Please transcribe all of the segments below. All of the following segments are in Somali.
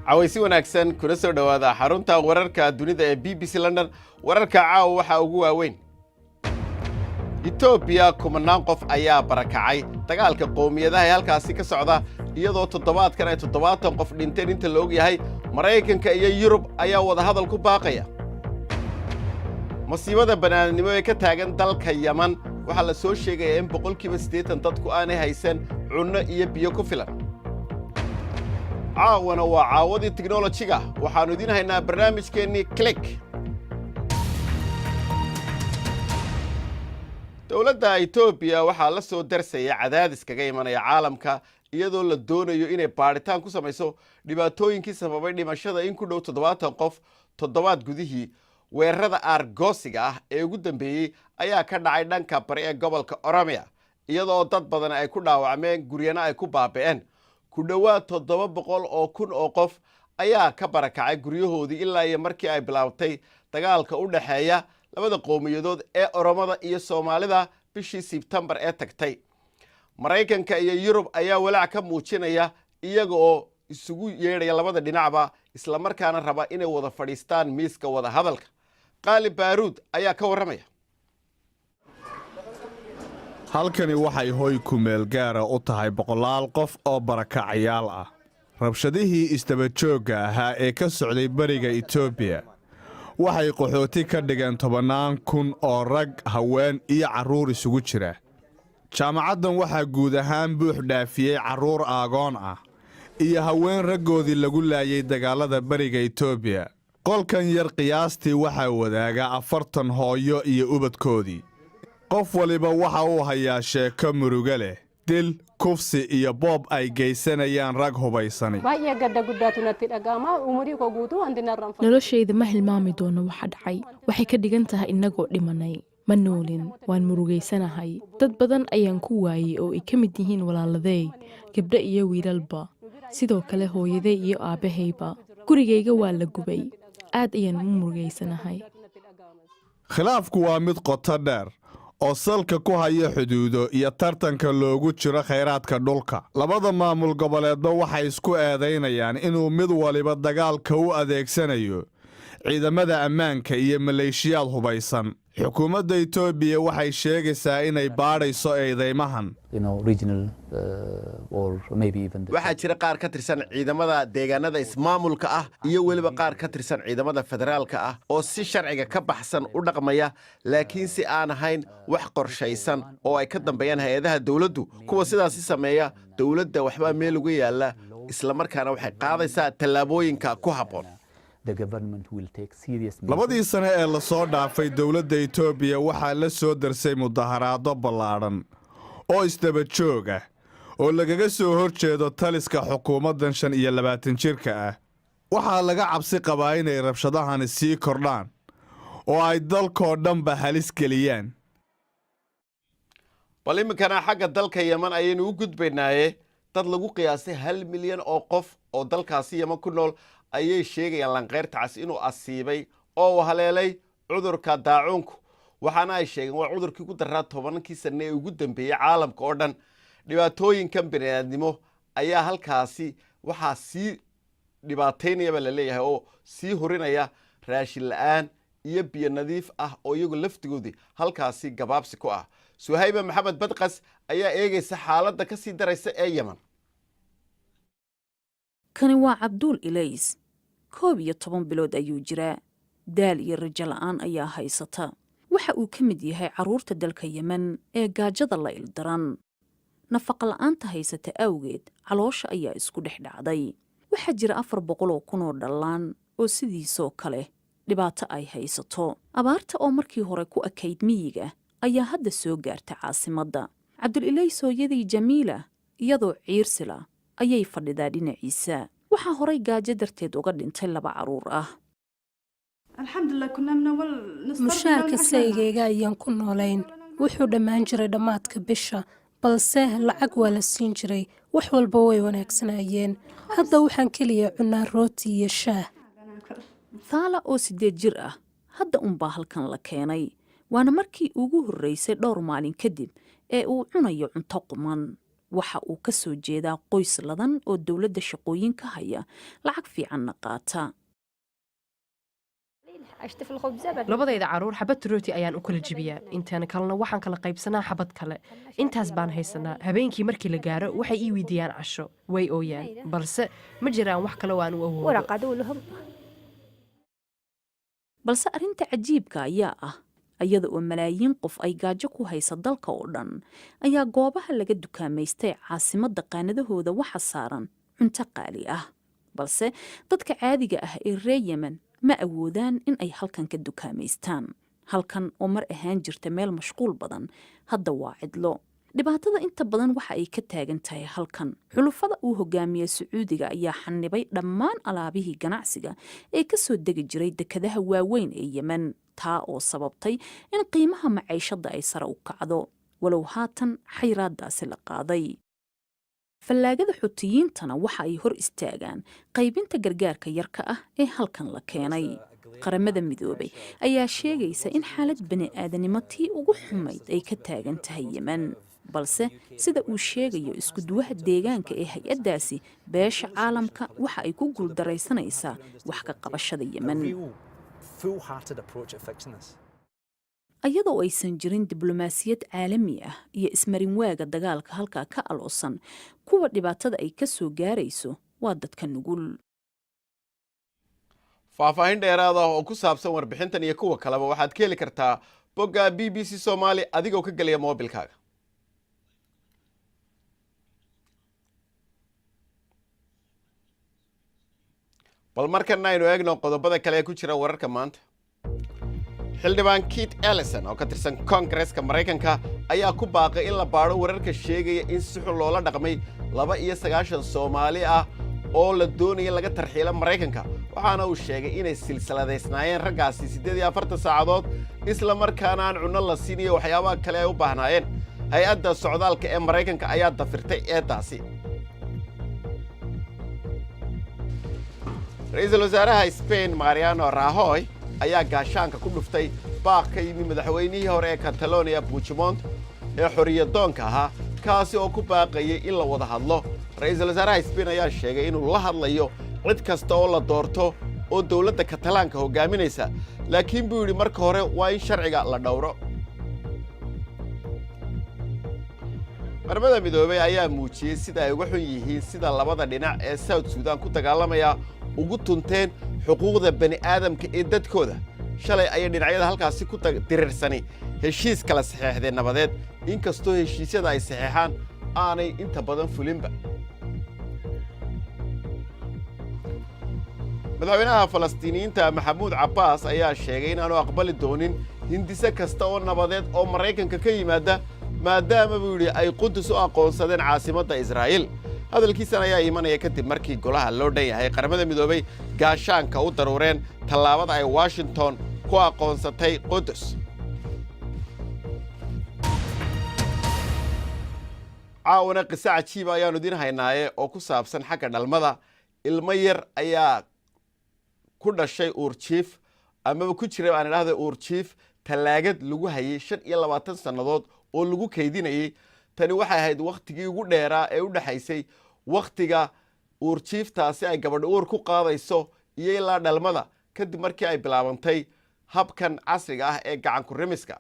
عويسي وناكسن كنسو دوادا حارونتا وراركا دونيدا BBC لندن وراركا عاو وحا ugu waaweyn Ethiopia kumanaan qof ayaa barakacay dagaalka qoomiyadaha ee halkaasi ka socda iyadoo toddobaadkan ay 70 qof dhinteen inta la og yahay Mareykanka iyo Yurub ayaa wada hadal ku baaqaya masiibada banaanimo ee ka taagan dalka Yemen waxa la soo sheegay in 80% dadku aanay haysan cunno iyo biyo ku filan عاونا وعاودي تكنولوجيا waxaanu idin haynaa barnaamijkeeni click dawladda Ethiopia waxa la soo darsay cadaadis kaga imanaya caalamka iyadoo la doonayo inay baaritaan ku samayso dhibaatooyinkii sababay dhimashada in ku dhow 70 qof toddobaad gudihii weerarada argosiga ah ee ugu dambeeyay ayaa ka dhacay dhanka bari ee gobolka Oromia iyadoo dad badan ay ku dhaawacmeen guryana ay ku baaba'een ku dhawaad 700 oo kun oo qof ayaa ka barakacay guryahoodii ilaa iyo markii ay bilaabtay dagaalka u dhaxeeya labada qowmiyadood ee Oromada iyo Soomaalida bishii September ee tagtay Mareykanka iyo Yurub ayaa walaac ka muujinaya iyaga oo isugu yeedhay labada dhinacba isla markaana raba inay wada fadhiistaan miiska wada hadalka Qaalib Baaruud ayaa ka waramaya halkani waxay hoy ku meel gaara u tahay boqolaal qof oo barakacayaal ah rabshadihii istaba joogga ahaa ee ka socday bariga Ethiopia waxay qaxooti ka dhigeen 10,000 oo rag haween iyo carruur isugu jira jaamacaddan waxaa guud ahaan buux dhaafiyay carruur aagoon ah iyo haween raggoodii lagu laayay dagaalada bariga Ethiopia qolkan yar qiyaastii waxaa wadaaga 40 hooyo iyo ubadkoodii qof waliba waxa uu hayaa sheeko muruga leh dil kufsi iyo boob ay geysanayaan rag hubaysan noloshayda ma hilmaami doono waxa dhacay waxay ka dhigan tahay inagoo dhimanay ma noolin waan murugaysanahay dad badan ayaan ku waayay oo ay ka mid yihiin walaaladay gabdho iyo wiilalba sidoo kale hooyaday iyo aabahayba gurigayga waa la gubay aad ayaan u murugaysanahay khilaafku waa mid qoto dheer oo salka ku haya xuduudo iyo tartanka loogu jiro kheyraadka dhulka labada maamul goboleedba waxay isku eedaynayaan inuu mid waliba dagaalka u adeegsanayo ciidamada ammaanka iyo maleeshiyaad hubaysan xukuumadda Ethiopia waxay sheegaysaa inay baadhayso eedeymahan waxaa jira qaar ka tirsan ciidamada deegaanada ismaamulka ah iyo waliba qaar ka tirsan ciidamada federaalka ah oo si sharciga ka baxsan u dhaqmaya laakiin si aan ahayn wax qorshaysan oo ay ka dambeeyaan hay'adaha dawladdu kuwa sidaas sameeya dawladda waxba meel uga yaala isla markaana waxay qaadaysaa tallaabooyinka ku habboon labadii sano ee la soo dhaafay dawladda Ethiopia waxaa la soo darsay mudaharaado ballaadhan oo isdaba joog ah oo lagaga soo horjeedo taliska xukuumaddan 25 jirka ah waxaa laga cabsi qabaa inay rabshadahani sii kordhaan oo ay dalkoo dhanba halis geliyaan bal iminkana xagga dalka Yemen ayaynu u gudbaynaaye dad lagu qiyaasay 1 milyan oo qof oo dalkaasi Yemen ku nool ayay sheegayaan lanqeyrtaas inuu asiibay oo haleelay cudurka daacuunku waxaana ay sheegeen waa cudurkii ku daraa 10 sano ee ugu dambeeyay caalamka oo dhan dhibaatooyinkan bini'aadnimo ayaa halkaasi waxa si dhibaataynaya la leeyahay oo si horinaya raashin la'aan iyo biyo nadiif ah oo iyagu laftigoodii halkaasi gabaabsi ku ah Suhayba Maxamed Badqas ayaa eegaysa xaaladda ka sii daraysa ee Yemen kani waa Cabdul Ilays 11 bilood ayuu jiraa daal iyo rajo la'aan ayaa haysata waxa uu ka mid yahay carruurta dalka Yemen ee gaajada la ildaran nafaqa la'aanta haysata awgeed caloosha ayaa isku dhex dhacday waxa jira 400 kun oo dhalaan oo sidiisoo kale dhibaato ay haysato abaarta oo markii hore ku akayd miyiga ayaa hadda soo gaartay caasimadda Cabdul Ilays hooyadii Jamiila iyadoo ciirsila ayay fadhidaa dhinaciisa waxa horay gaajo darteed uga dhintay 2 carruur ah mushaarka saygayga ayaan ku noolayn wuxuu dhammaan jiray dhammaadka bisha balse lacag waa la siin jiray wax walba way wanaagsanayeen hadda waxaan keliya cunaa rooti iyo shaah Thala oo 8 jir ah hadda unbaa halkan la keenay waana markii ugu horreysay dhowr maalin kadib ee uu cunayo cunto quman waxa uu ka soo jeedaa qoys ladan oo dowladda shaqooyin ka haya lacag fiicanna qaata. labadayda caruur xabad rooti ayaan u kala jibiyaa, intaana kalena waxaan kala qaybsanaa xabad kale. intaas baan haysanaa. habeenkii markii la gaaro waxay ii weydiiyaan casho, way ooyaan, balse ma jiraan wax kale oo aan u awoodo. balse arrinta cajiibka ayaa ah iyada oo malaayiin qof ay gaajo ku haysa dalka oo dhan ayaa goobaha laga dukaamaystay caasimadda qaanadahooda waxa saaran cunto qaali ah, balse dadka caadiga ah ee reer yemen ma awoodaan in ay halkan ka dukaamaystaan. halkan oo mar ahaan jirta meel mashquul badan hadda waa cidlo. dhibaatada inta badan waxa ay ka taagan tahay halkan. xulufada uu hogaamiye Sacuudiga ayaa xanibay dhammaan alaabihii ganacsiga ee ka soo degi jiray dekedaha waaweyn ee Yemen, taa oo sababtay in qiimaha maciishada ay sare u kacdo, walow haatan xayiraadaasi la qaaday. fallaagada Xuutiyiintana waxa ay hor istaagaan qaybinta gargaarka yarka ah ee halkan la keenay. qaramada midoobay ayaa sheegaysa in xaalad bani'aadanimo tii ugu xumayd ay ka taagan tahay Yemen, balse sida uu sheegayo isku duwaha deegaanka ee hay-addaasi, beesha caalamka waxa ay ku guuldaraysanaysaa wax ka qabashada Yemen. ayadoo aysan jirin diblomaasiyad caalami ah iyo ismarinwaaga dagaalka halkaa ka aloosan, kuwa dhibaatada ay ka soo gaarayso waa dadka nugul. faahfaahin dheeraad ah oo ku saabsan warbixintan iyo kuwa kaleba waxaad ka heli kartaa bogga BBC Somali adigoo ka gelaya moobilkaaga. bal markana aynu eegno qodobada kale ee ku jira wararka maanta. xildhibaan Keith Ellison oo ka tirsan Koongareeska Mareykanka ayaa ku baaqay in la baadho wararka sheegaya in si xun loola dhaqmay 92 Soomaali ah oo la doonaya laga tarxiilo Mareykanka, waxaana uu sheegay inay silsiladaysnaayeen raggaasi 48 saacadood isla markaana aan cunno la siinayo waxyaabaha kale ay u baahnaayeen. hay-adda socdaalka ee Mareykanka ayaa dafirtay eedaasi. ra'iisul wasaaraha Spain Mariano Rajoy ayaa gaashaanka ku dhuftay baaq ka yimi madaxweynihii hore ee Catalonia Puigdemont ee xorriyadoonka ahaa, kaasi oo ku baaqayay in la wada hadlo. ra'iisul wasaaraha Spain ayaa sheegay inuu la hadlayo cid kasta oo la doorto oo dowladda Katalaanka hogaaminaysa, laakiin buu yidhi marka hore waa in sharciga la dhowro. qaramada midoobay ayaa muujiyey sida ay uga xun yihiin sida labada dhinac ee South Sudan ku dagaalamaya ugu tunteen xuquuqda bani'aadamka ee dadkooda. shalay ayay dhinacyada halkaasi ku diriirsani heshiis kala saxeexdeen nabadeed, inkastoo heshiisyada ay saxeexaan aanay inta badan fulinba. madaxweynaha Falastiiniyiinta Maxamuud Cabbaas ayaa sheegay in aanu aqbali doonin hindise kasta oo nabadeed oo Mareykanka ka yimaada, maadaama buu yidhi ay Qudus u aqoonsadeen caasimadda Israa'iil. hadalkiisan ayaa imanaya kadib markii golaha loo dhan yahay qaramada midoobay gaashaanka u daruureen tallaabada ay Washington ku aqoonsatay Qudus. caawana qiso cajiib ayaanu idin haynaaye oo ku saabsan xagga dhalmada. ilmo yar ayaa ku dhashay uurjiif, amaba ku jira aan idhaahda uurjiif tallaagad lagu hayay 25 sannadood oo lagu kaydinayay. tani waxay ahayd wakhtigii ugu dheeraa ee u dhaxaysay wakhtiga uurjiiftaasi ay gabadha uur ku qaadayso iyo ilaa dhalmada, kadib markii ay bilaabantay habkan casriga ah ee gacan ku rimiska.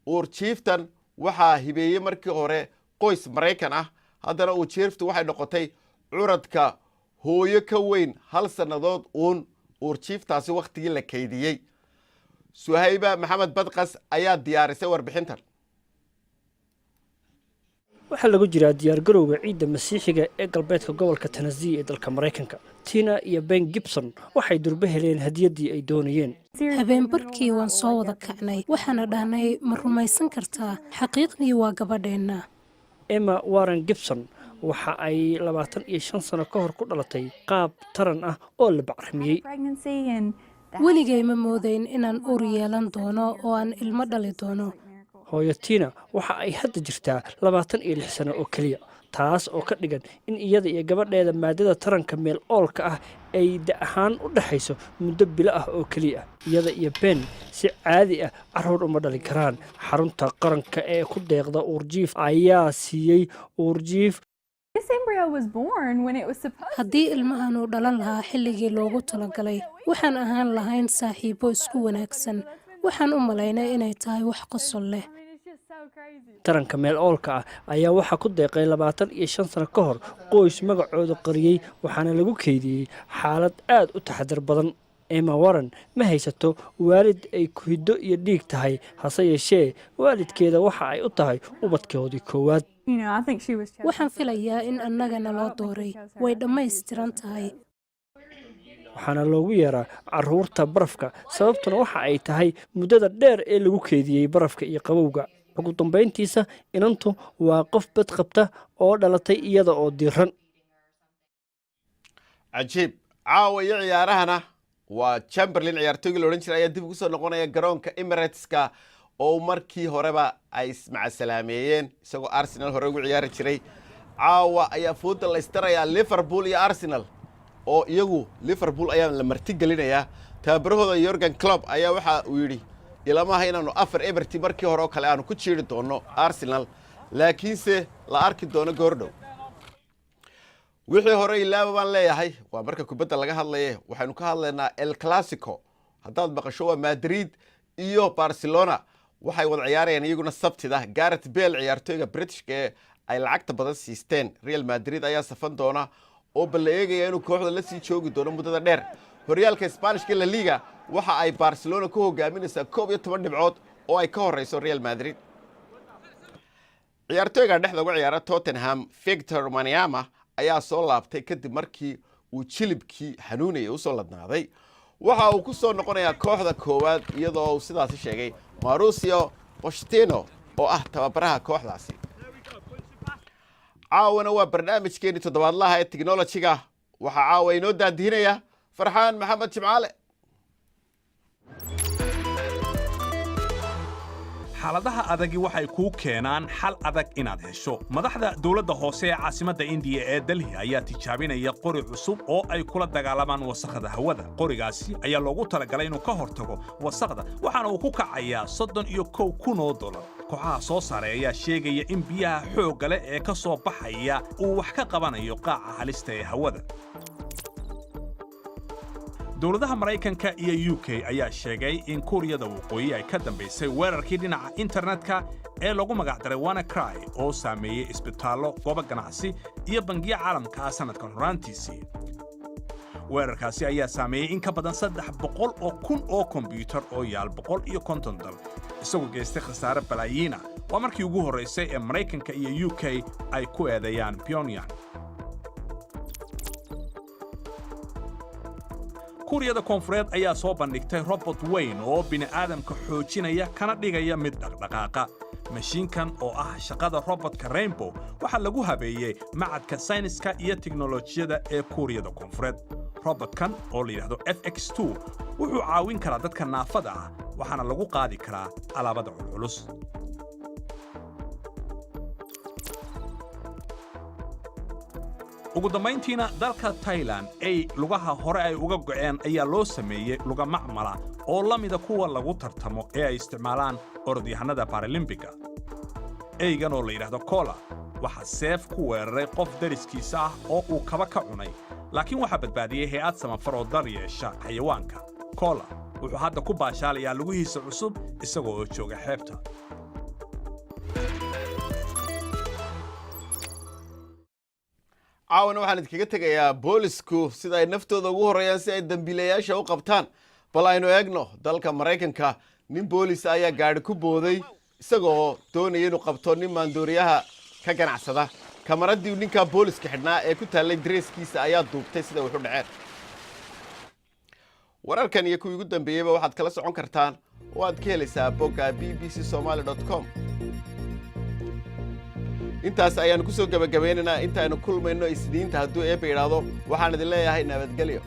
uurjiiftan waxaa hibeeyey markii hore qoys Mareykan ah, haddana uurjiiftu waxay noqotay curadka hooyo ka weyn 1 sannadood uun uurjiiftaasi wakhtigii la kaydiyey. Suhayba Maxamed Badqas ayaa diyaarisay warbixintan. waxaa lagu jiraa diyaargarowga ciidda masiixiga ee galbeedka gobolka Tennessee ee dalka Mareykanka. Tina iyo Ben Gibson waxay durba heleen hadiyaddii ay doonayeen. habeenbarkii waan soo wada kacnay, waxaana dhahnay ma rumaysan kartaa, xaqiiqdii waa gabadheenna. Emma Warren Gibson waxa ay 25 sano ka hor ku dhalatay qaab taran ah oo la bacrimiyey. weligay ma moodayn inaan uur yeelan doono oo aan ilmo dhali doono. hooyo Tina waxa ay hadda jirtaa 26 sano oo kaliya, taas oo ka dhigan in iyada iyo gabadheeda maadada taranka meel oolka ah ay da ahaan u dhaxayso muddo bilo ah oo keliya iyada iyo Ben si caadi ah carruur uma dhali karaan xarunta qaranka ee ku deeqda uurjiif ayaa siiyey uurjiif haddii ilmahan uu dhalan lahaa xilligii loogu talagalay waxaan ahaan lahayn saaxiibo isku wanaagsan waxaan u malaynay inay tahay wax qosol leh taranka meel oolka ah ayaa waxaa ku deeqay 25 sano ka hor qoys magacooda qariyey waxaana lagu keydiyey xaalad aad u taxadar badan Emma Warren ma haysato waalid ay ku hiddo iyo dhiig tahay hase yeeshee waalidkeeda waxa ay u tahay ubadkoodii koowaad waxaan filayaa in annagana loo dooray way dhammaystiran tahay waxaana loogu yeeraa carruurta barafka sababtuna waxa ay tahay muddada dheer ee lagu keediyey barafka iyo qabowga ugu dambayntiisa inantu waa qof bad qabta oo dhalatay iyada oo diiran cajiib caawa iyo ciyaarahana waa Chamberlain ciyaartooyga la odhan jiray ayaa dib ugu soo noqonaya garoonka Emirateska oo markii horeba ay macsalaameeyeen isagoo Arsenal hore ugu ciyaari jiray caawa ayaa fooda la istaraya Liverpool iyo Arsenal oo iyagu Liverpool ayaa la marti gelinayaa tababarahooda Jurgen Klopp ayaa waxa uu yiri ilamaha inaanu 4 Everton markii hore oo kale aanu ku jiiri doono Arsenal laakiinse la arki doono goordhow wixii hore ilaaba baan leeyahay waa marka kubadda laga hadlayo waxaanu ka hadlaynaa El Clasico haddaad maqasho waa Madrid iyo Barcelona waxay wada ciyaarayaan iyaguna sabtida Gareth Bale ciyaartooyga Britishka ee ay lacagta badan siisteen Real Madrid ayaa safan doona oo baleegaya inuu kooxda la sii joogi doono muddada dheer horyaalka Isbaanishka La Liga waxa ay Barcelona ku hogaaminaysaa 11 dhibcood oo ay ka horeyso Real Madrid ciyaartooyga dhexda uga ciyaara Tottenham Victor Wanyama ayaa soo laabtay kadib markii uu jilibkii xanuunayay u soo ladnaaday waxa uu ku soo noqonayaa kooxda koowaad iyadoo uu sidaas sheegay Mauricio Pochettino oo ah tababaraha kooxdaasi caawana waa barnaamijkeeni toddobaadlaha ee technology-ga waxa caawa inoo daadiinaya Farxaan Maxamed Jimcaale xaaladaha adagi waxay kuu keenaan xal adag inaad hesho madaxda dawladda hoose ee caasimadda India ee Delhi ayaa tijaabinaya qori cusub oo ay kula dagaalamaan wasakhda hawada qorigaasi ayaa loogu talagalay inuu ka hortago wasakhda waxaana uu ku kacayaa $31,000 kooxaha soo saaray ayaa sheegaya in biyaha xoogga leh ee ka soo baxaya uu wax ka qabanayo qaaca halista ee hawada dawladaha Mareykanka iyo UK ayaa sheegay in Kuuriyada Waqooyi ay ka dambeysay weerarkii dhinaca internetka ee lagu magac daray WannaCry oo saameeyay isbitaallo goobo ganacsi iyo bangiyo caalamka ah sanadkan horaantiisii weerarkaasi ayaa saameeyay in ka badan 300,000 oo kombiyuutar oo yaal 150 dal isagoo geystay khasaare balaayiin ah waa markii ugu horeysay ee Mareykanka iyo UK ay ku eedeeyaan Pyongyang Kuuriyada Koonfureed ayaa soo bandhigtay robot weyn oo bini'aadamka xoojinaya kana dhigaya mid dhaqdhaqaaqa mashiinkan oo ah shaqada robotka Rainbow waxa lagu habeeyay macadka sayniska iyo tiknoolajiyada ee Kuuriyada Koonfureed robotkan oo la yiraahdo FX2 wuxuu caawin karaa dadka naafada ah waxaana lagu qaadi karaa alaabada culus ugu dambayntiina dalka Thailand ay lugaha hore ay uga go'een ayaa loo sameeyay luga macmala oo la mid ah kuwa lagu tartamo ee ay isticmaalaan orodyahanada Paralympiga aygan oo la yiraahdo Kola waxa seef ku weeraray qof dariskiisa ah oo uu kaba ka cunay laakiin waxa badbaadiyay hay'ad samafar oo daryeesha xayawaanka Kola wuxuu hadda ku baashaalayaa lugihiisa cusub isagoo oo jooga xeebta caawana waxaan idinkaga tegayaa boolisku sida ay naftooda ugu horeeyaan si ay dambiilayaasha u qabtaan bal aynu eegno dalka Mareykanka nin boolis ayaa gaari ku booday isagoo doonaya inuu qabto nin maandooriyaha ka ganacsada kamaradii ninka booliska xidhnaa ee ku taalay dreeskiisa ayaa duubtay sida wuxuu dhaceen wararkan iyo kuwii ugu dambeeyayba waxaad kala socon kartaan oo aad ka helaysaa bogga bbcsomali.com intaas ayaanu ku soo gabagabaynaynaa intaaynu kulmayno isniinta hadduu eebba yidhaahdo waxaan idin leeyahay nabadgelyo